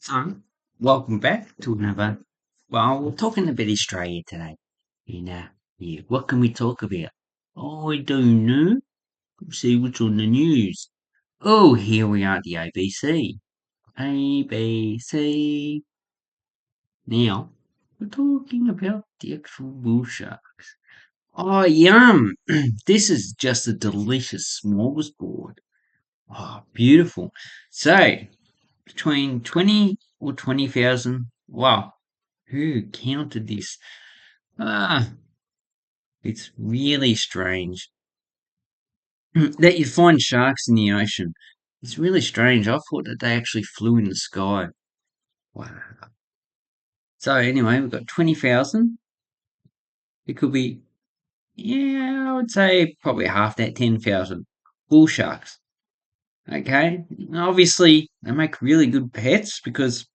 So, welcome back to another. Well, we're talking about Australia today. Yeah, what can we talk about? I don't know. See what's on the news. Oh, here we are at the ABC. ABC. Now, we're talking about the actual bull sharks. Oh, yum! This is just a delicious smorgasbord. Oh, beautiful. So, between 20 or 20,000. Wow. Who counted this? Ah, it's really strange that you find sharks in the ocean. It's really strange. I thought that they actually flew in the sky. Wow. So anyway, we've got 20,000. It could be, yeah, I would say probably half that, 10,000 bull sharks. Okay. Obviously, they make really good pets because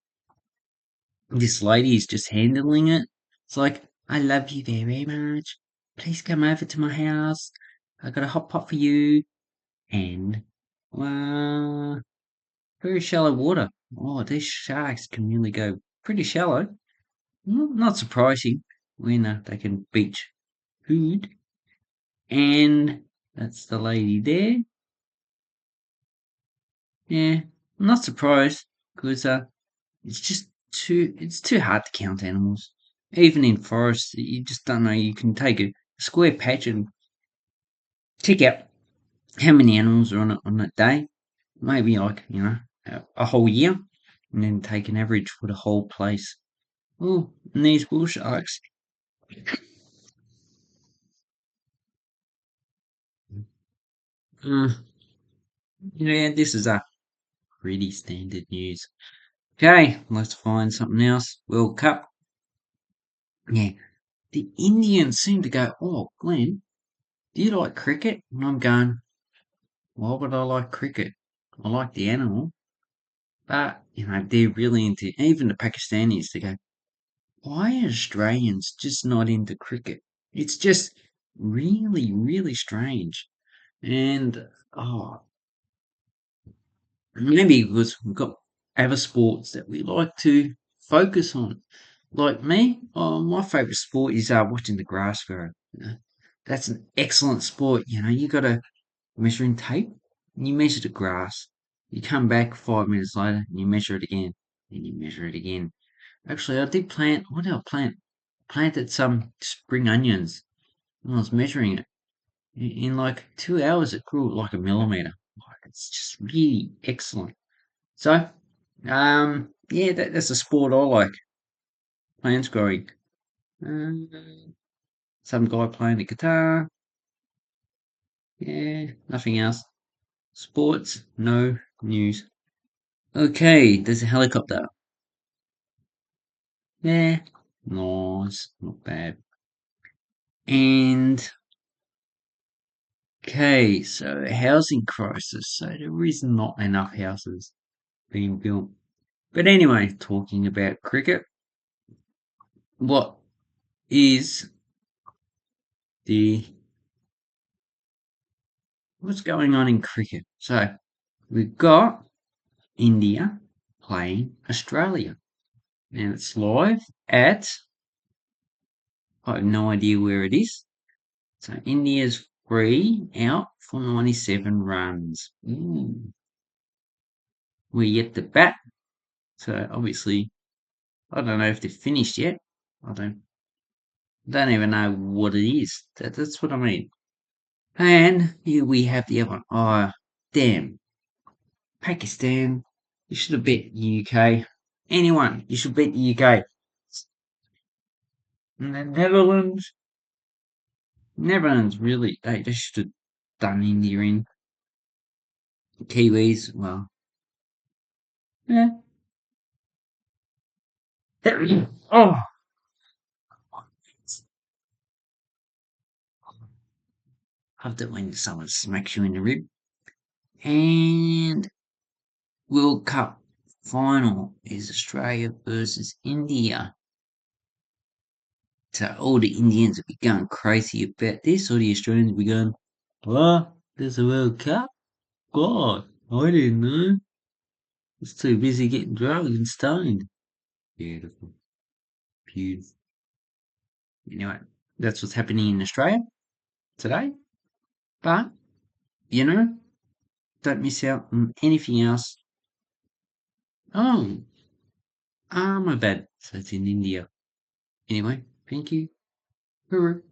this lady is just handling it. It's like, I love you very much. Please come over to my house. I got a hot pot for you. And, uh, very shallow water. Oh, these sharks can really go pretty shallow. Not surprising when they can beach food. And that's the lady there. Yeah, I'm not surprised because it's too hard to count animals. Even in forests, you just don't know. You can take a square patch and tick out how many animals are on a day. Maybe like, a whole year, and then take an average for the whole place. Oh, and these bull sharks. Uh, yeah, this is a pretty standard news. Okay, let's find something else. World Cup. Yeah, the Indians seem to go, oh, Glenn, do you like cricket? And I'm going, why would I like cricket? I like the animal. But, they're really into, even the Pakistanis, they go, why are Australians just not into cricket? It's just really, really strange. And, oh, maybe because we've got other sports that we like to focus on. Like me, my favourite sport is watching the grass grow. That's an excellent sport. You got a measuring tape, and you measure the grass. You come back 5 minutes later, and you measure it again, and you measure it again. Actually, I did plant. What did I plant? Planted some spring onions, and I was measuring it. In like 2 hours, it grew like a millimeter. Like, it's just really excellent. So, yeah, that's a sport I like. Plants growing. Um, some guy playing the guitar. Yeah, nothing else. Sports, no news. Okay, there's a helicopter. Yeah, nice, not bad. And okay, so housing crisis. So there is not enough houses being built. But anyway, talking about cricket, what is the what's going on in cricket? So we've got India playing Australia. Now it's live at, I have no idea where it is. So India's 3 out for 97 runs. Ooh. We're yet to bat. So obviously, I don't know if they've finished yet. I don't even know what it is. That's what I mean. And here we have the other one. Oh, damn. Pakistan. You should have bet UK. Anyone, you should bet the UK. And the Netherlands. Netherlands, really, they should have done India in. Kiwis, well, yeah. Oh, love it when someone smacks you in the rib. And World Cup final is Australia versus India. So all the Indians will be going crazy about this, all the Australians will be going, what? There's a World Cup? God, I didn't know. was too busy getting drunk and stoned. Beautiful. Beautiful. Anyway, that's what's happening in Australia today. But, you know, don't miss out on anything else. Oh, my bad. So it's in India. Anyway, thank you. Hooroo.